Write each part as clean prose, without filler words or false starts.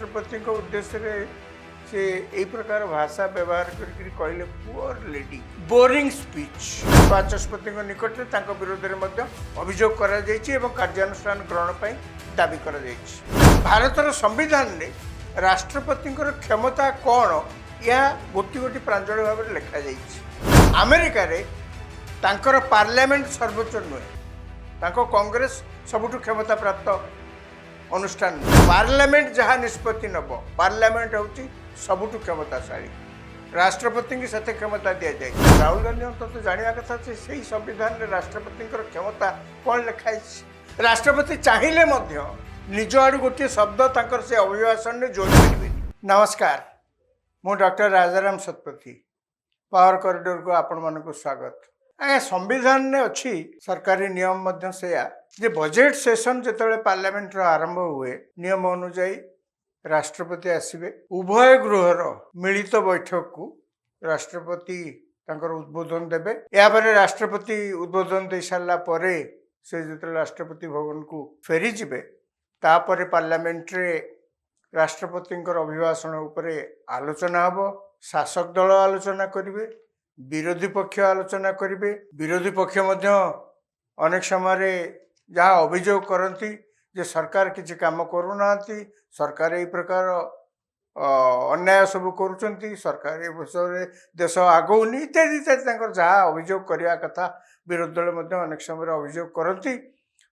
राष्ट्रपति उद्देश्य से यही प्रकार भाषा व्यवहार करके कहले poor lady boring speech Bachaspati निकट में विरोध में अभियोग कर कार्यानुष्ठान ग्रहण पर दाबी कर भारतर संविधान में राष्ट्रपति क्षमता कौन यह गोटी गोटी प्रांजल भाव में लिखा जाइए। अमेरिका रे तांकर पार्लियामेंट सर्वोच्च नुहे कांग्रेस सबुठ क्षमता प्राप्त अनुष्ठान पार्लियामेंट जहाँ निष्पत्ति नब पार्लियामेंट हूँ सबुठ क्षमताशाली राष्ट्रपति की साथ क्षमता दि जाए। राहुल गांधी तो जाना कथा से संविधान में राष्ट्रपति क्षमता कौन लिखाई राष्ट्रपति चाहिए निज आड़ गोटे शब्द तक से अभिभाषण में जोड़ी पारे। नमस्कार मु doctor Rajaram Satpathy power corridor को आपण मानक स्वागत। संविधान में अच्छी सरकारी नियम से बजेट सेशन जिते पार्लियामेंट आरंभ हुए नियम अनुजाई राष्ट्रपति आसवे उभय गृहर मिलित बैठक को राष्ट्रपति उद्बोधन देवे। यापर राष्ट्रपति उद्बोधन दे सारा से जो राष्ट्रपति भवन को फेरी जिबे तापर पार्लियामेंट रे राष्ट्रपति अभिभाषण उपरे आलोचना हब। शासक दल आलोचना करिवे, विरोधी पक्ष आलोचना करिवे। विरोधी पक्ष मध्य अनेक समय जहाँ अभियोग करती जे सरकार किसी काम करूना, सरकार यही प्रकार अन्याय सब करुँच, सरकार ए विषय देश आगौनी इत्यादि इत्यादि जहाँ अभियोग करने कथा विरोधी दल मध्य अनेक समय अभियोग करती।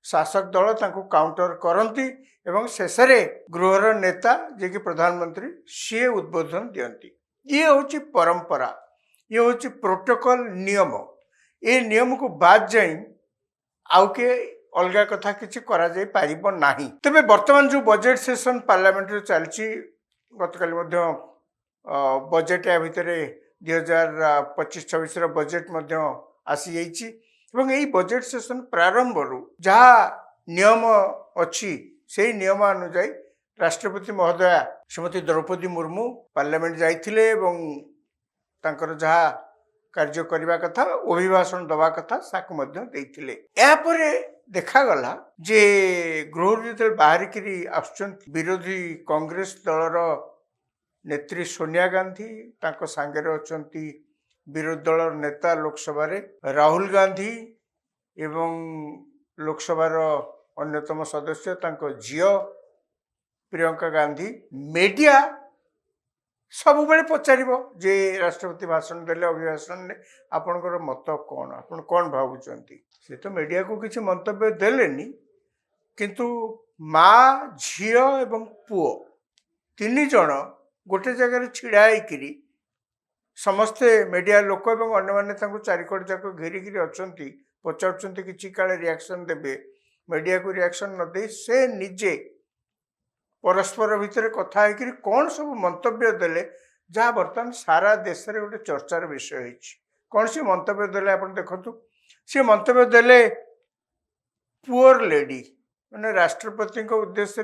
शासक दल तांको काउंटर करती एवं शेष गृहर नेता जे कि प्रधानमंत्री सी उद्बोधन दियंती। ये हूँ परंपरा, ये हूँ प्रोटोकॉल नियम। ये नियम को बाद जाई आउ के अलग कथा किसी करा जाई पारिबो नाही। तबे वर्तमान जो बजेट सेशन पार्लियामेंट रे चलची गतकाली मध्य बजेट या भितर 2025-26 बजेट मध्य आसी जाइछि एवं यही बजेट सेशन प्रारंभ रु जहाँ नियम अच्छी से नियम अनुजाई राष्ट्रपति महोदया श्रीमती द्रौपदी मुर्मू पार्लियामेंट जाइथिले एवं तांकर जहाँ कार्य करने कथा अभिभाषण दवा कथा साकु मध्य देइथिले। या परे देखागला जे गृह जो बाहरिक विरोधी कांग्रेस दलर नेत्री सोनिया गांधी तांको सांगरे अछंती विरोधी दल नेता लोकसभा राहुल गांधी एवं लोकसभार अन्यतम सदस्य तांको झियो प्रियंका गांधी। मीडिया सब बेले पचार जे राष्ट्रपति भाषण देले अभिभाषण ने आपणकर मत कौन, आपण कौन भावुंट। से तो मीडिया को किसी मंतव्य देलेनी किंतु माँ झियो एवं पुओ तीन जन गोटे जगह छिड़ाई समस्ते मीडिया लोक और अन्य मैंने चारिकड़ जाक घेरिकी अच्छा पचार कि काले रिएक्शन देवे मीडिया को रिएक्शन न दे से निजे परस्पर भितर कथा है कौन सब मंतव्य देले जहाँ बर्तमान सारा देश में गोटे चर्चार विषय है। कौन सी मंतव्य देले आप देखु सी मंतव्य देले पुअर लेडी माने राष्ट्रपति उद्देश्य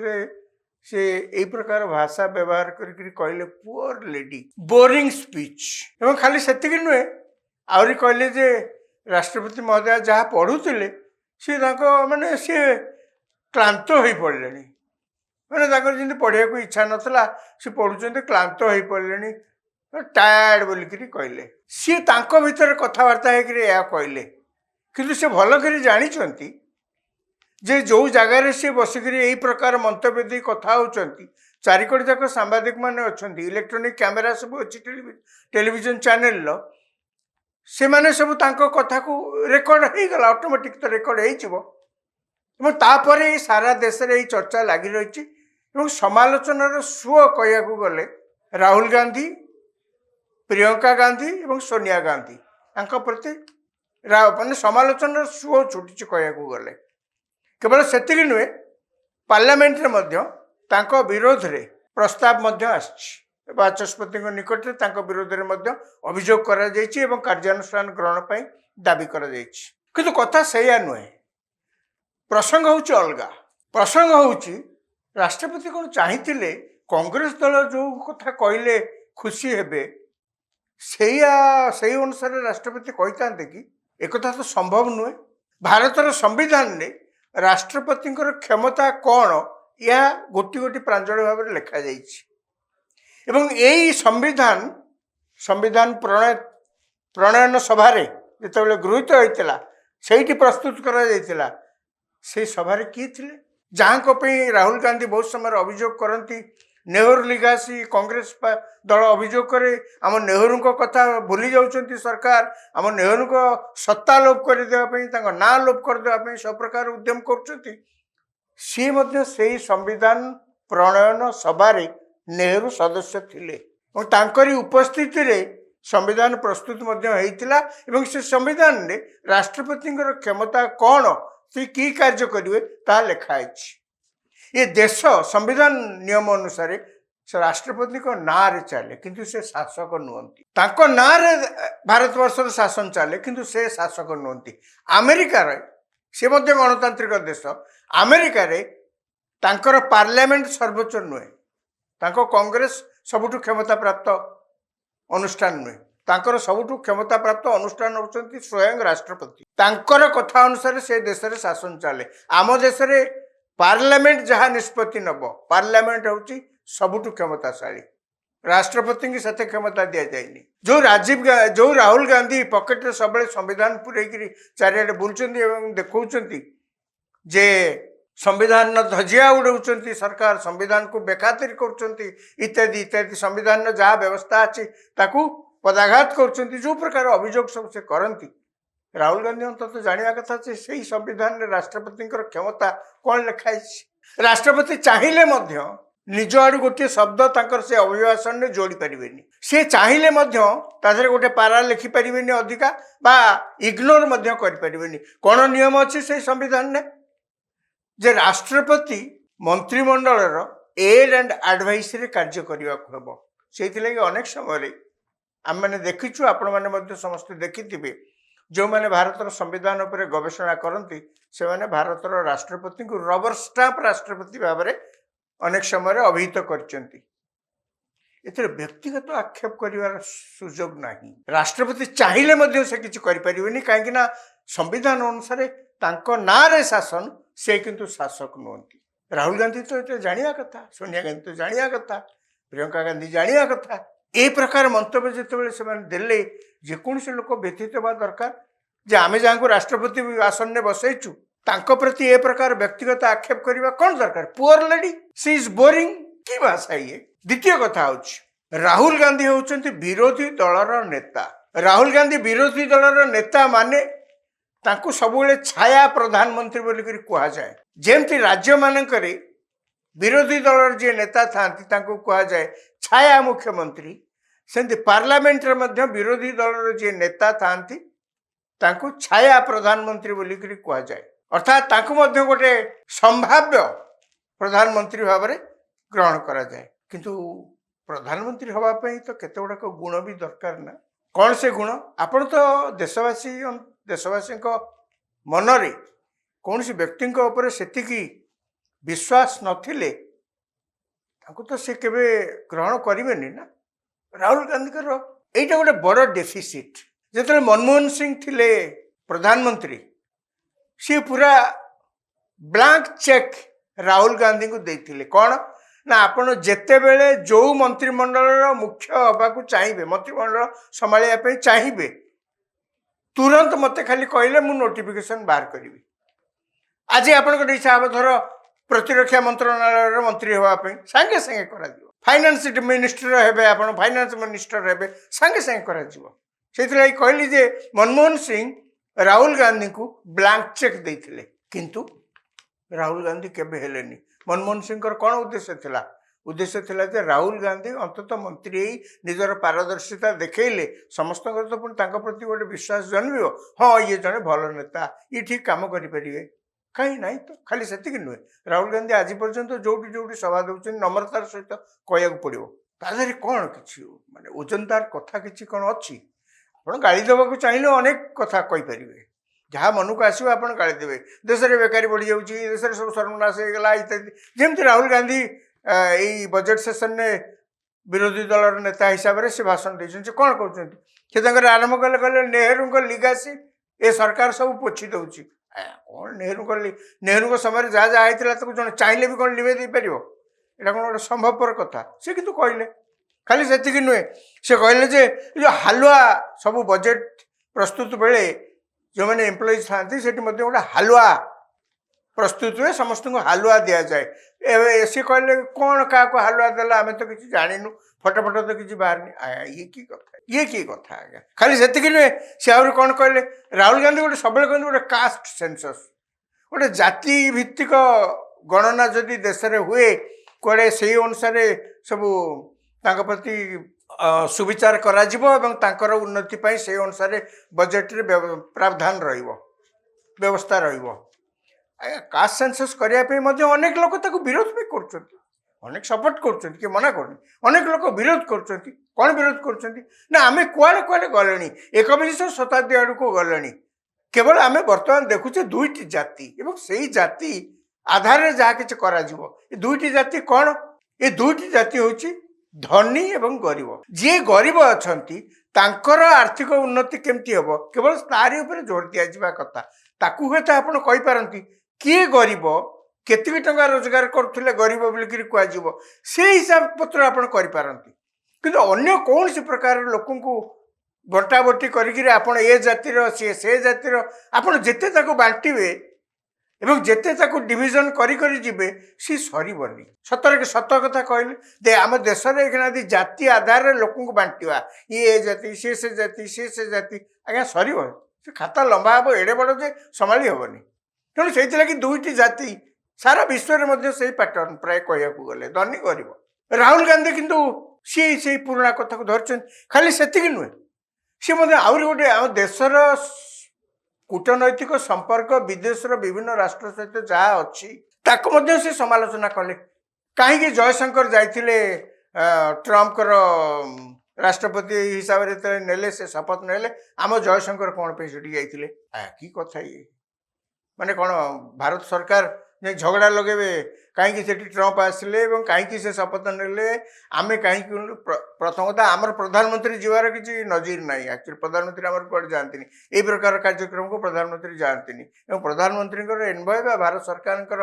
से यही प्रकार भाषा व्यवहार करके कहले पुअर लेडी बोरिंग स्पीच एवं खाली सेतिक नुहे आहरी कहले जे राष्ट्रपति महोदय जहाँ पढ़ुले सी माने सी क्लांत हो पड़े मैंने जमी पढ़िया को इच्छा नाला सी पढ़ुं क्लांत हो पड़े टायर्ड बोलिक कहले सी भीतर कथबार्ता है कहले किंतु से भल कर जानी जे जो जगार सी बसिक यही प्रकार मंतव्य दे कथा होती चारिकड़ जाक सांबादिक मैंने अच्छा इलेक्ट्रोनिक कैमेरा सब अच्छी टेलीविजन चैनल से मैंने सब कथा को रेकर्ड हो गला ऑटोमेटिक तो रेकर्ड होपर सारा देश में चर्चा लगी रही समालोचनार सुओ कह गले राहुल गांधी प्रियंका गांधी और सोनिया गांधी प्रति माने समालोचनार सुओ छुटी कह गले केवल सेतिक नुहे पार्लियामेंट रे विरोध रे प्रस्ताव बाचस्पति निकट में विरोध में अभियोग कर कार्यानुष्ठान ग्रहण पर दाबी कर किंतु कथा से नुहे। प्रसंग हूँ अलग प्रसंग हूँ राष्ट्रपति कौन चाहिए कांग्रेस दल जो कथा कहले खुशी हेबे से अनुसार राष्ट्रपति कहते कि एक तो संभव नुहे। भारतर संविधान ने राष्ट्रपति क्षमता कौन ଏହା ଗୋଟି ଗୋଟି ପ୍ରାଞ୍ଜଳ ଭାବରେ ଲେଖାଯାଇଛି ଏବଂ ଏଇ ସମ୍ବିଧାନ ପ୍ରଣୟନ ସଭାରେ ଯେତେବେଳେ ଗୃହୀତ ହୋଇଥିଲା ସେଇଠି ପ୍ରସ୍ତୁତ କରାଯାଇଥିଲା ସେଇ ସଭାରେ କିଏ ଥିଲେ ଯାହାଙ୍କ ପାଇଁ ରାହୁଲ ଗାନ୍ଧୀ ବହୁତ ସମୟରେ ଅଭିଯୋଗ କରନ୍ତି ନେହେରୁ ଲିଗାସି କଂଗ୍ରେସ ଦଳ ଅଭିଯୋଗ କରେ ଆମ ନେହେରୁଙ୍କ କଥା ଭୁଲି ଯାଉଛନ୍ତି ସରକାର ଆମ ନେହେରୁଙ୍କ ସତ୍ତା ଲୋପ କରିଦେବା ପାଇଁ ତାଙ୍କ ନାଁ ଲୋପ କରିଦେବା ପାଇଁ ସବୁ ପ୍ରକାର ଉଦ୍ୟମ କରୁଛନ୍ତି ସିଏ ମଧ୍ୟ ସେଇ ସମ୍ବିଧାନ ପ୍ରଣୟନ ସଭାରେ ନେହେରୁ ସଦସ୍ୟ ଥିଲେ ଏବଂ ତାଙ୍କରି ଉପସ୍ଥିତିରେ ସମ୍ବିଧାନ ପ୍ରସ୍ତୁତ ମଧ୍ୟ ହେଇଥିଲା ଏବଂ ସେ ସମ୍ବିଧାନରେ ରାଷ୍ଟ୍ରପତିଙ୍କର କ୍ଷମତା କ'ଣ ସେ କି କାର୍ଯ୍ୟ କରିବେ ତାହା ଲେଖା ହେଇଛି ଏ ଦେଶ ସମ୍ବିଧାନ ନିୟମ ଅନୁସାରେ ସେ ରାଷ୍ଟ୍ରପତିଙ୍କ ନାଁରେ ଚାଲେ କିନ୍ତୁ ସେ ଶାସକ ନୁହନ୍ତି ତାଙ୍କ ନାଁରେ ଭାରତବର୍ଷର ଶାସନ ଚାଲେ କିନ୍ତୁ ସେ ଶାସକ ନୁହନ୍ତି ଆମେରିକାରେ ସେ ମଧ୍ୟ ଗଣତାନ୍ତ୍ରିକ ଦେଶ ଆମେରିକାରେ ତାଙ୍କର ପାର୍ଲାମେଣ୍ଟ ସର୍ବୋଚ୍ଚ ନୁହେଁ ତାଙ୍କ କଂଗ୍ରେସ ସବୁଠୁ କ୍ଷମତାପ୍ରାପ୍ତ ଅନୁଷ୍ଠାନ ନୁହେଁ ତାଙ୍କର ସବୁଠୁ କ୍ଷମତାପ୍ରାପ୍ତ ଅନୁଷ୍ଠାନ ହେଉଛନ୍ତି ସ୍ୱୟଂ ରାଷ୍ଟ୍ରପତି ତାଙ୍କର କଥା ଅନୁସାରେ ସେ ଦେଶରେ ଶାସନ ଚାଲେ ଆମ ଦେଶରେ ପାର୍ଲାମେଣ୍ଟ ଯାହା ନିଷ୍ପତ୍ତି ନେବ ପାର୍ଲାମେଣ୍ଟ ହେଉଛି ସବୁଠୁ କ୍ଷମତାଶାଳୀ ରାଷ୍ଟ୍ରପତିଙ୍କୁ ସେତେ କ୍ଷମତା ଦିଆଯାଇନି ଯୋଉ ରାହୁଲ ଗାନ୍ଧୀ ପକେଟରେ ସବୁବେଳେ ସମ୍ବିଧାନ ପୁରେଇକିରି ଚାରିଆଡ଼େ ବୁଲୁଛନ୍ତି ଏବଂ ଦେଖାଉଛନ୍ତି ଯେ ସମ୍ବିଧାନର ଧଜିଆ ଉଡ଼ାଉଛନ୍ତି ସରକାର ସମ୍ବିଧାନକୁ ବେଖାତିର କରୁଛନ୍ତି ଇତ୍ୟାଦି ଇତ୍ୟାଦି ସମ୍ବିଧାନର ଯାହା ବ୍ୟବସ୍ଥା ଅଛି ତାକୁ ପଦାଘାତ କରୁଛନ୍ତି ଯେଉଁ ପ୍ରକାର ଅଭିଯୋଗ ସବୁ ସେ କରନ୍ତି ରାହୁଲ ଗାନ୍ଧୀ ଅନ୍ତତଃ ଜାଣିବା କଥା ଯେ ସେଇ ସମ୍ବିଧାନରେ ରାଷ୍ଟ୍ରପତିଙ୍କର କ୍ଷମତା କ'ଣ ଲେଖା ହେଇଛି ରାଷ୍ଟ୍ରପତି ଚାହିଁଲେ ମଧ୍ୟ ନିଜ ଆଡ଼ୁ ଗୋଟିଏ ଶବ୍ଦ ତାଙ୍କର ସେ ଅଭିଭାଷଣରେ ଯୋଡ଼ି ପାରିବେନି ସେ ଚାହିଁଲେ ମଧ୍ୟ ତା ଦେହରେ ଗୋଟେ ପାରା ଲେଖିପାରିବେନି ଅଧିକା ବା ଇଗ୍ନୋର ମଧ୍ୟ କରିପାରିବେନି କ'ଣ ନିୟମ ଅଛି ସେଇ ସମ୍ବିଧାନରେ ଯେ ରାଷ୍ଟ୍ରପତି ମନ୍ତ୍ରିମଣ୍ଡଳର ଏଡ୍ ଆଣ୍ଡ ଆଡଭାଇସରେ କାର୍ଯ୍ୟ କରିବାକୁ ହେବ ସେଇଥିଲାଗି ଅନେକ ସମୟରେ ଆମେମାନେ ଦେଖିଛୁ ଆପଣମାନେ ମଧ୍ୟ ସମସ୍ତେ ଦେଖିଥିବେ ଯେଉଁମାନେ ଭାରତର ସମ୍ବିଧାନ ଉପରେ ଗବେଷଣା କରନ୍ତି ସେମାନେ ଭାରତର ରାଷ୍ଟ୍ରପତିଙ୍କୁ ରବର ଷ୍ଟାମ୍ପ ରାଷ୍ଟ୍ରପତି ଭାବରେ ଅନେକ ସମୟରେ ଅଭିହିତ କରିଛନ୍ତି ଏଥିରେ ବ୍ୟକ୍ତିଗତ ଆକ୍ଷେପ କରିବାର ସୁଯୋଗ ନାହିଁ ରାଷ୍ଟ୍ରପତି ଚାହିଁଲେ ମଧ୍ୟ ସେ କିଛି କରିପାରିବେନି କାହିଁକି ନା ସମ୍ବିଧାନ ଅନୁସାରେ ତାଙ୍କ ନାଁରେ ଶାସନ ସେ କିନ୍ତୁ ଶାସକ ନୁହନ୍ତି ରାହୁଲ ଗାନ୍ଧୀ ତ ଏତେ ଜାଣିବା କଥା ସୋନିଆ ଗାନ୍ଧୀ ତ ଜାଣିବା କଥା ପ୍ରିୟଙ୍କା ଗାନ୍ଧୀ ଜାଣିବା କଥା ଏ ପ୍ରକାର ମନ୍ତବ୍ୟ ଯେତେବେଳେ ସେମାନେ ଦେଲେ ଯେକୌଣସି ଲୋକ ବ୍ୟତୀତ ହେବା ଦରକାର ଯେ ଆମେ ଯାହାଙ୍କୁ ରାଷ୍ଟ୍ରପତି ଆସନରେ ବସେଇଛୁ ତାଙ୍କ ପ୍ରତି ଏ ପ୍ରକାର ବ୍ୟକ୍ତିଗତ ଆକ୍ଷେପ କରିବା କ'ଣ ଦରକାର ପୁଅର ଲେଡି ସି ଇଜ୍ ବୋରିଂ କି ଭାଷା ଇଏ ଦ୍ୱିତୀୟ କଥା ହେଉଛି ରାହୁଲ ଗାନ୍ଧୀ ହେଉଛନ୍ତି ବିରୋଧୀ ଦଳର ନେତା ରାହୁଲ ଗାନ୍ଧୀ ବିରୋଧୀ ଦଳର ନେତା ମାନେ ତାଙ୍କୁ ସବୁବେଳେ ଛାୟା ପ୍ରଧାନମନ୍ତ୍ରୀ ବୋଲିକରି କୁହାଯାଏ ଯେମିତି ରାଜ୍ୟମାନଙ୍କରେ ବିରୋଧୀ ଦଳର ଯିଏ ନେତା ଥାଆନ୍ତି ତାଙ୍କୁ କୁହାଯାଏ ଛାୟା ମୁଖ୍ୟମନ୍ତ୍ରୀ ସେମିତି ପାର୍ଲାମେଣ୍ଟରେ ମଧ୍ୟ ବିରୋଧୀ ଦଳର ଯିଏ ନେତା ଥାଆନ୍ତି ତାଙ୍କୁ ଛାୟା ପ୍ରଧାନମନ୍ତ୍ରୀ ବୋଲିକରି କୁହାଯାଏ ଅର୍ଥାତ୍ ତାଙ୍କୁ ମଧ୍ୟ ଗୋଟେ ସମ୍ଭାବ୍ୟ ପ୍ରଧାନମନ୍ତ୍ରୀ ଭାବରେ ଗ୍ରହଣ କରାଯାଏ କିନ୍ତୁ ପ୍ରଧାନମନ୍ତ୍ରୀ ହେବା ପାଇଁ ତ କେତେ ଗୁଡ଼ାକ ଗୁଣ ବି ଦରକାର ନା କ'ଣ ସେ ଗୁଣ ଆପଣ ତ ଦେଶବାସୀଙ୍କ ମନରେ କୌଣସି ବ୍ୟକ୍ତିଙ୍କ ଉପରେ ସେତିକି ବିଶ୍ୱାସ ନଥିଲେ ତାଙ୍କୁ ତ ସେ କେବେ ଗ୍ରହଣ କରିବେନି ନା ରାହୁଲ ଗାନ୍ଧୀଙ୍କର ଏଇଟା ଗୋଟେ ବଡ଼ ଡେଫିସିଟ୍ ଯେତେବେଳେ ମନମୋହନ ସିଂ ଥିଲେ ପ୍ରଧାନମନ୍ତ୍ରୀ ସିଏ ପୁରା ବ୍ଲାଙ୍କ ଚେକ୍ ରାହୁଲ ଗାନ୍ଧୀଙ୍କୁ ଦେଇଥିଲେ କ'ଣ ନା ଆପଣ ଯେତେବେଳେ ଯେଉଁ ମନ୍ତ୍ରିମଣ୍ଡଳର ମୁଖ୍ୟ ହେବାକୁ ଚାହିଁବେ ମନ୍ତ୍ରିମଣ୍ଡଳ ସମ୍ଭାଳିବା ପାଇଁ ଚାହିଁବେ ତୁରନ୍ତ ମୋତେ ଖାଲି କହିଲେ ମୁଁ ନୋଟିଫିକେସନ୍ ବାହାର କରିବି ଆଜି ଆପଣଙ୍କର ଇଚ୍ଛା ହେବ ଧର ପ୍ରତିରକ୍ଷା ମନ୍ତ୍ରଣାଳୟର ମନ୍ତ୍ରୀ ହେବା ପାଇଁ ସାଙ୍ଗେ ସାଙ୍ଗେ କରାଯିବ ଫାଇନାନ୍ସ ମିନିଷ୍ଟର ହେବେ ଆପଣ ଫାଇନାନ୍ସ ମିନିଷ୍ଟର ହେବେ ସାଙ୍ଗେ ସାଙ୍ଗେ କରାଯିବ ସେଇଥିଲାଗି କହିଲି ଯେ ମନମୋହନ ସିଂ ରାହୁଲ ଗାନ୍ଧୀଙ୍କୁ ବ୍ଲାଙ୍କ ଚେକ୍ ଦେଇଥିଲେ କିନ୍ତୁ ରାହୁଲ ଗାନ୍ଧୀ କେବେ ହେଲେନି ମନମୋହନ ସିଂଙ୍କର କ'ଣ ଉଦ୍ଦେଶ୍ୟ ଥିଲା ଯେ ରାହୁଲ ଗାନ୍ଧୀ ଅନ୍ତତଃ ମନ୍ତ୍ରୀ ହେଇ ନିଜର ପାରଦର୍ଶିତା ଦେଖେଇଲେ ସମସ୍ତଙ୍କର ତ ପୁଣି ତାଙ୍କ ପ୍ରତି ଗୋଟେ ବିଶ୍ୱାସ ଜନ୍ମିବ ହଁ ଇଏ ଜଣେ ଭଲ ନେତା ଇଏ ଠିକ୍ କାମ କରିପାରିବେ କାହିଁ ନାହିଁ ତ ଖାଲି ସେତିକି ନୁହେଁ ରାହୁଲ ଗାନ୍ଧୀ ଆଜି ପର୍ଯ୍ୟନ୍ତ ଯୋଉଠି ସଭା ଦେଉଛନ୍ତି ନମ୍ରତାର ସହିତ କହିବାକୁ ପଡ଼ିବ ତା ଦେହରେ କ'ଣ କିଛି ମାନେ ଓଜନଦାର କଥା କିଛି କ'ଣ ଅଛି ଆପଣ ଗାଳି ଦେବାକୁ ଚାହିଁଲେ ଅନେକ କଥା କହିପାରିବେ ଯାହା ମନକୁ ଆସିବ ଆପଣ ଗାଳି ଦେବେ ଦେଶରେ ବେକାରୀ ବଢ଼ିଯାଉଛି ଦେଶରେ ସବୁ ସର୍ବନାଶ ହେଇଗଲା ଇତ୍ୟାଦି ଯେମିତି ରାହୁଲ ଗାନ୍ଧୀ ଏଇ ବଜେଟ୍ ସେସନରେ ବିରୋଧୀ ଦଳର ନେତା ହିସାବରେ ସେ ଭାଷଣ ଦେଇଛନ୍ତି ସେ କ'ଣ କହୁଛନ୍ତି ସେ ତାଙ୍କର ଆରମ୍ଭ କଲେ ନେହେରୁଙ୍କ ଲିଗାସି ଏ ସରକାର ସବୁ ପୋଛି ଦେଉଛି କ'ଣ ନେହେରୁଙ୍କ ସମୟରେ ଯାହା ଯାହା ହେଇଥିଲା ତାକୁ ଜଣେ ଚାହିଁଲେ ବି କ'ଣ ଲିଭେଇ ଦେଇପାରିବ? ଏଇଟା କ'ଣ ଗୋଟେ ସମ୍ଭବପର କଥା? ସେ କିନ୍ତୁ କହିଲେ। ଖାଲି ସେତିକି ନୁହେଁ, ସେ କହିଲେ ଯେ ଏ ଯେଉଁ ହାଲୁଆ ସବୁ ବଜେଟ୍ ପ୍ରସ୍ତୁତ ବେଳେ ଯେଉଁମାନେ ଏମ୍ପ୍ଲୟିଜ୍ ଥାଆନ୍ତି ସେଠି ମଧ୍ୟ ଗୋଟେ ହାଲୁଆ ପ୍ରସ୍ତୁତ ହୁଏ, ସମସ୍ତଙ୍କୁ ହାଲୁଆ ଦିଆଯାଏ। ସେ କହିଲେ କ'ଣ କାହାକୁ ହାଲୁଆ ଦେଲା ଆମେ ତ କିଛି ଜାଣିନୁ, ଫଟୋ ତ କିଛି ବାହାରିନି। ଇଏ କି କଥା ଆଜ୍ଞା? ଖାଲି ସେତିକି ନୁହେଁ, ସେ ଆହୁରି କ'ଣ କହିଲେ, ରାହୁଲ ଗାନ୍ଧୀ ଗୋଟେ ସବୁବେଳେ କହନ୍ତି ଗୋଟେ କାଷ୍ଟ ସେନ୍ସସ୍, ଗୋଟେ ଜାତି ଭିତ୍ତିକ ଗଣନା ଯଦି ଦେଶରେ ହୁଏ କୁଆଡ଼େ ସେଇ ଅନୁସାରେ ସବୁ ତାଙ୍କ ପ୍ରତି ସୁବିଚାର କରାଯିବ ଏବଂ ତାଙ୍କର ଉନ୍ନତି ପାଇଁ ସେଇ ଅନୁସାରେ ବଜେଟ୍ରେ ପ୍ରାବଧାନ ରହିବ, ବ୍ୟବସ୍ଥା ରହିବ। ଆଜ୍ଞା କାଷ୍ଟ ସେନ୍ସସ୍ କରିବା ପାଇଁ ମଧ୍ୟ ଅନେକ ଲୋକ ତାକୁ ବିରୋଧ ବି କରୁଛନ୍ତି, ଅନେକ ସପୋର୍ଟ କରୁଛନ୍ତି, କିଏ ମନା କରୁନି। ଅନେକ ଲୋକ ବିରୋଧ କରୁଛନ୍ତି। କ'ଣ ବିରୋଧ କରୁଛନ୍ତି ନା ଆମେ କୁଆଡ଼େ କୁଆଡ଼େ ଗଲେଣି, ଏକବିଂଶ ଶତାବ୍ଦୀ ଆଡ଼କୁ ଗଲେଣି। କେବଳ ଆମେ ବର୍ତ୍ତମାନ ଦେଖୁଛେ ଦୁଇଟି ଜାତି ଏବଂ ସେଇ ଜାତି ଆଧାରରେ ଯାହା କିଛି କରାଯିବ। ଏ ଦୁଇଟି ଜାତି କ'ଣ? ଏ ଦୁଇଟି ଜାତି ହେଉଛି ଧନୀ ଏବଂ ଗରିବ। ଯିଏ ଗରିବ ଅଛନ୍ତି ତାଙ୍କର ଆର୍ଥିକ ଉନ୍ନତି କେମିତି ହେବ କେବଳ ତାରି ଉପରେ ଜୋର ଦିଆଯିବା କଥା। ତାକୁ ହୁଏତ ଆପଣ କହିପାରନ୍ତି କିଏ ଗରିବ, କେତିକି ଟଙ୍କା ରୋଜଗାର କରୁଥିଲେ ଗରିବ ବୋଲିକିରି କୁହାଯିବ, ସେ ହିସାବ ପତ୍ର ଆପଣ କରିପାରନ୍ତି। କିନ୍ତୁ ଅନ୍ୟ କୌଣସି ପ୍ରକାର ଲୋକଙ୍କୁ ବଣ୍ଟାବଟି କରିକିରି ଆପଣ ଏ ଜାତିର ସିଏ ସେ ଜାତିର ଆପଣ ଯେତେ ତାକୁ ବାଣ୍ଟିବେ ଏବଂ ଯେତେ ତାକୁ ଡିଭିଜନ୍ କରି ଯିବେ ସିଏ ସରିବନି। ସତରେ ସତ କଥା କହିଲେ ଦେ ଆମ ଦେଶରେ ଏଇଖିନା ଯଦି ଜାତି ଆଧାରରେ ଲୋକଙ୍କୁ ବାଣ୍ଟିବା, ଇଏ ଏ ଜାତି ସିଏ ସେ ଜାତି ସିଏ ସେ ଜାତି, ଆଜ୍ଞା ସରିବ? ସେ ଖାତା ଲମ୍ବା ହେବ, ଏଡ଼େ ବଡ଼ ଯେ ସମ୍ଭାଳି ହେବନି। ତେଣୁ ସେଇଥିଲାଗି ଦୁଇଟି ଜାତି ସାରା ବିଶ୍ୱରେ ମଧ୍ୟ ସେଇ ପ୍ୟାଟର୍ନ ପ୍ରାୟ କହିବାକୁ ଗଲେ ଧନୀ ଗରିବ। ରାହୁଲ ଗାନ୍ଧୀ କିନ୍ତୁ ସିଏ ସେଇ ପୁରୁଣା କଥାକୁ ଧରିଛନ୍ତି। ଖାଲି ସେତିକି ନୁହେଁ, ସିଏ ମଧ୍ୟ ଆହୁରି ଗୋଟେ ଆମ ଦେଶର କୂଟନୈତିକ ସମ୍ପର୍କ ବିଦେଶର ବିଭିନ୍ନ ରାଷ୍ଟ୍ର ସହିତ ଯାହା ଅଛି ତାକୁ ମଧ୍ୟ ସେ ସମାଲୋଚନା କଲେ। କାହିଁକି ଜୟଶଙ୍କର ଯାଇଥିଲେ ଟ୍ରମ୍ପଙ୍କର ରାଷ୍ଟ୍ରପତି ହିସାବରେ ଯେତେବେଳେ ନେଲେ, ସେ ଶପଥ ନେଲେ, ଆମ ଜୟଶଙ୍କର କ'ଣ ପାଇଁ ସେଠି ଯାଇଥିଲେ? କି କଥା ଇଏ? ମାନେ କ'ଣ ଭାରତ ସରକାର ଯେ ଝଗଡ଼ା ଲଗେଇବେ କାହିଁକି ସେଠି ଟ୍ରମ୍ପ ଆସିଲେ ଏବଂ କାହିଁକି ସେ ଶପଥ ନେଲେ, ଆମେ କାହିଁକି? ପ୍ରଥମ କଥା ଆମର ପ୍ରଧାନମନ୍ତ୍ରୀ ଯିବାର କିଛି ନଜିର ନାହିଁ। ଆକ୍ଚୁଆଲି ପ୍ରଧାନମନ୍ତ୍ରୀ ଆମର କୁଆଡ଼େ ଯାଆନ୍ତିନି, ଏଇ ପ୍ରକାର କାର୍ଯ୍ୟକ୍ରମକୁ ପ୍ରଧାନମନ୍ତ୍ରୀ ଯାଆନ୍ତିନି। ଏବଂ ପ୍ରଧାନମନ୍ତ୍ରୀଙ୍କର ଏନ୍ଭୟ ବା ଭାରତ ସରକାରଙ୍କର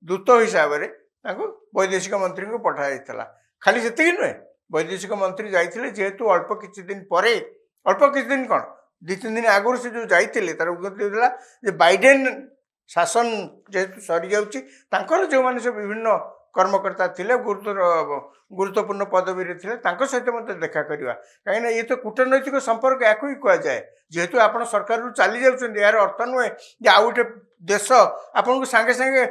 ଦୂତ ହିସାବରେ ତାଙ୍କୁ ବୈଦେଶିକ ମନ୍ତ୍ରୀଙ୍କୁ ପଠାଯାଇଥିଲା। ଖାଲି ସେତିକି ନୁହେଁ, ବୈଦେଶିକ ମନ୍ତ୍ରୀ ଯାଇଥିଲେ ଯେହେତୁ ଅଳ୍ପ କିଛି ଦିନ ପରେ, ଅଳ୍ପ କିଛି ଦିନ କ'ଣ 2-3 ଦିନ ଆଗରୁ ସେ ଯେଉଁ ଯାଇଥିଲେ ତାର ଉନ୍ନତି ହେଉଥିଲା ଯେ ବାଇଡେନ୍ ଶାସନ ଯେହେତୁ ସରିଯାଉଛି, ତାଙ୍କର ଯେଉଁମାନେ ସବୁ ବିଭିନ୍ନ କର୍ମକର୍ତ୍ତା ଥିଲେ ଗୁରୁତ୍ୱପୂର୍ଣ୍ଣ ପଦବୀରେ ଥିଲେ ତାଙ୍କ ସହିତ ମଧ୍ୟ ଦେଖା କରିବା। କାହିଁକିନା ଇଏ ତ କୂଟନୈତିକ ସମ୍ପର୍କ, ୟାକୁ ହିଁ କୁହାଯାଏ। ଯେହେତୁ ଆପଣ ସରକାରରୁ ଚାଲି ଯାଉଛନ୍ତି, ଏହାର ଅର୍ଥ ନୁହେଁ ଯେ ଆଉ ଗୋଟେ ଦେଶ ଆପଣଙ୍କୁ ସାଙ୍ଗେ ସାଙ୍ଗେ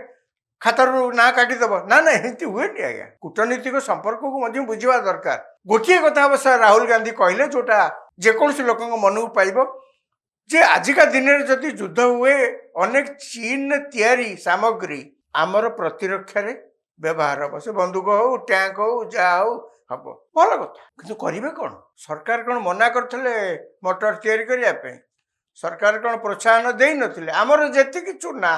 ଖାତାରୁ ନାଁ କାଟିଦେବ। ନା ଏମିତି ହୁଏନି ଆଜ୍ଞା। କୂଟନୈତିକ ସମ୍ପର୍କକୁ ମଧ୍ୟ ବୁଝିବା ଦରକାର। ଗୋଟିଏ କଥା ଅବଶ୍ୟ ରାହୁଲ ଗାନ୍ଧୀ କହିଲେ ଯେଉଁଟା ଯେକୌଣସି ଲୋକଙ୍କ ମନକୁ ପାଇବ, ଯେ ଆଜିକା ଦିନରେ ଯଦି ଯୁଦ୍ଧ ହୁଏ ଅନେକ ଚୀନରେ ତିଆରି ସାମଗ୍ରୀ ଆମର ପ୍ରତିରକ୍ଷାରେ ବ୍ୟବହାର ହେବ। ସେ ବନ୍ଧୁକ ହଉ, ଟ୍ୟାଙ୍କ ହଉ, ଯାହା ହଉ ହବ, ଭଲ କଥା। କିନ୍ତୁ କରିବେ କ'ଣ? ସରକାର କ'ଣ ମନା କରିଥିଲେ ମଟର ତିଆରି କରିବା ପାଇଁ? ସରକାର କ'ଣ ପ୍ରୋତ୍ସାହନ ଦେଇନଥିଲେ? ଆମର ଯେତିକି ଚୁନା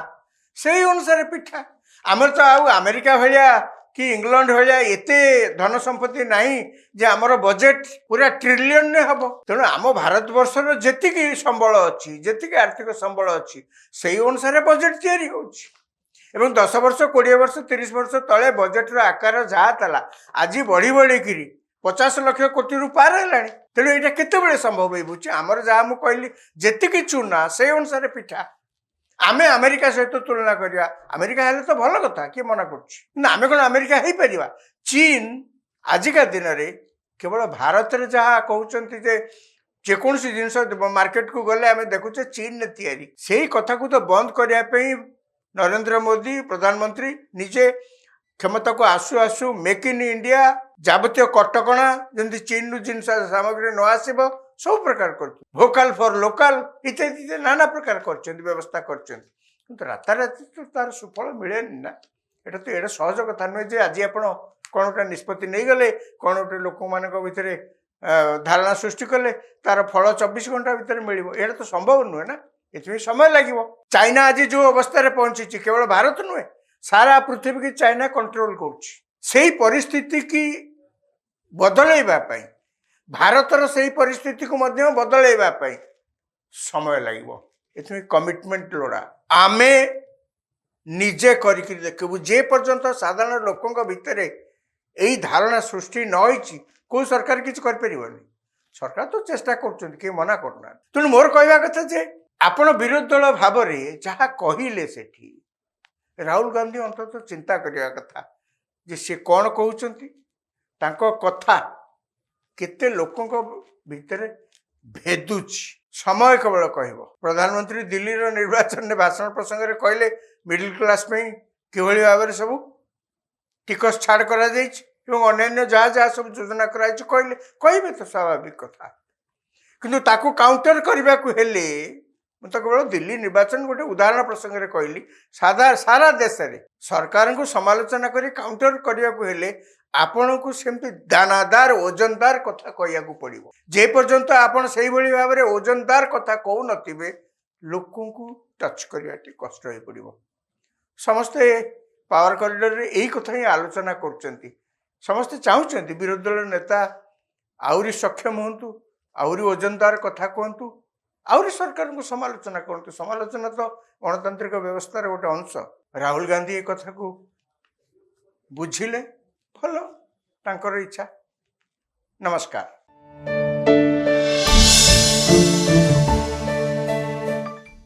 ସେଇ ଅନୁସାରେ ପିଠା। ଆମର ତ ଆଉ ଆମେରିକା ଭଳିଆ କି ଇଂଲଣ୍ଡ ଭଳିଆ ଏତେ ଧନ ସମ୍ପତ୍ତି ନାହିଁ ଯେ ଆମର ବଜେଟ୍ ପୁରା ଟ୍ରିଲିୟନରେ ହେବ। ତେଣୁ ଆମ ଭାରତବର୍ଷର ଯେତିକି ସମ୍ବଳ ଅଛି, ଯେତିକି ଆର୍ଥିକ ସମ୍ବଳ ଅଛି, ସେଇ ଅନୁସାରେ ବଜେଟ୍ ତିଆରି ହେଉଛି। ଏବଂ 10 ବର୍ଷ 20 ବର୍ଷ 30 ବର୍ଷ ତଳେ ବଜେଟ୍ର ଆକାର ଯାହା ଥିଲା ଆଜି ବଢ଼ି ବଢ଼ିକିରି 50 ଲକ୍ଷ କୋଟିରୁ ପାର ହେଲାଣି। ତେଣୁ ଏଇଟା କେତେବେଳେ ସମ୍ଭବ ହେଇଛି? ଆମର ଯାହା ମୁଁ କହିଲି ଯେତିକି ଚୁନା ସେଇ ଅନୁସାରେ ପିଠା। ଆମେ ଆମେରିକା ସହିତ ତୁଳନା କରିବା, ଆମେରିକା ହେଲେ ତ ଭଲ କଥା, କିଏ ମନା କରୁଛି? ନା ଆମେ କ'ଣ ଆମେରିକା ହେଇପାରିବା? ଚୀନ ଆଜିକା ଦିନରେ କେବଳ ଭାରତରେ ଯାହା କହୁଛନ୍ତି ଯେ ଯେକୌଣସି ଜିନିଷ ମାର୍କେଟକୁ ଗଲେ ଆମେ ଦେଖୁଛେ ଚୀନରେ ତିଆରି, ସେଇ କଥାକୁ ତ ବନ୍ଦ କରିବା ପାଇଁ ନରେନ୍ଦ୍ର ମୋଦି ପ୍ରଧାନମନ୍ତ୍ରୀ ନିଜେ କ୍ଷମତାକୁ ଆସୁ ଆସୁ ମେକ୍ ଇନ୍ ଇଣ୍ଡିଆ ଯାବତୀୟ କଟକଣା ଯେମିତି ଚୀନରୁ ଜିନିଷ ସାମଗ୍ରୀ ନ ଆସିବ ସବୁ ପ୍ରକାର କରୁଛନ୍ତି। ଭୋକାଲ ଫର୍ ଲୋକାଲ ଇତ୍ୟାଦି ନାନା ପ୍ରକାର କରିଛନ୍ତି, ବ୍ୟବସ୍ଥା କରିଛନ୍ତି। କିନ୍ତୁ ରାତାରାତି ତ ତାର ସୁଫଳ ମିଳେନି ନା। ଏଇଟା ସହଜ କଥା ନୁହେଁ ଯେ ଆଜି ଆପଣ କ'ଣ ଗୋଟେ ନିଷ୍ପତ୍ତି ନେଇଗଲେ, କ'ଣ ଗୋଟେ ଲୋକମାନଙ୍କ ଭିତରେ ଧାରଣା ସୃଷ୍ଟି କଲେ ତାର ଫଳ 24 ଘଣ୍ଟା ଭିତରେ ମିଳିବ। ଏଇଟା ତ ସମ୍ଭବ ନୁହେଁ ନା, ଏଥିପାଇଁ ସମୟ ଲାଗିବ। ଚାଇନା ଆଜି ଯେଉଁ ଅବସ୍ଥାରେ ପହଞ୍ଚିଛି କେବଳ ଭାରତ ନୁହେଁ, ସାରା ପୃଥିବୀକି ଚାଇନା କଣ୍ଟ୍ରୋଲ କରୁଛି। ସେଇ ପରିସ୍ଥିତି କି ବଦଳେଇବା ପାଇଁ, ଭାରତର ସେଇ ପରିସ୍ଥିତିକୁ ମଧ୍ୟ ବଦଳେଇବା ପାଇଁ ସମୟ ଲାଗିବ। एथि कमिटमेंट लोड़ा आमे निजे करिक देखबू जे पर्यंत साधारण लोकों भितर यही धारणा सृष्टि न होईची को सरकार किसी कर सरकार तो चेष्टा कर मना करना तेणु मोर कहवा कथा जे आपण विरोधी दल भाव में जहाँ कहले सेठी राहुल गांधी अंततः चिंता करने कथा जे सी कौन कहते कथा केते लोकों भितर भेदुची समय केवल कह प्रधानमंत्री दिल्ली निर्वाचन में भाषण प्रसंग में कहले मिडिल क्लास में किभली भाव में सब टिकस छाड़ करा अन्य जहाँ जहाँ सब योजना कहले कहे तो स्वाभाविक कथा किंतु ताकू काउंटर करने को हेले तो केवल दिल्ली निर्वाचन गोटे उदाहरण प्रसंग में कहली सारा देश में सरकार को समालोचना कर काउंटर करने को हेले आपण को सेमती दानादार ओजनदार कथा कहया पड़ो जे पर्यंत आपण से भाव में ओजनदार कथा कहू नथिबे लोकों को टच करवा कष्ट हो पड़ो समस्ते पावर कॉरिडोर रे यही कथा ही आलोचना कर समस्ते चाहते विरोधी दल नेता आउरी सक्षम हूँ आउरी ओजनदार कथा कहतु आउरी सरकार को समालोचना करते समालोचना तो गणतांत्रिक व्यवस्था गोटे अंश राहुल गांधी ये कथा को बुझिले भल तांकर इच्छा नमस्कार।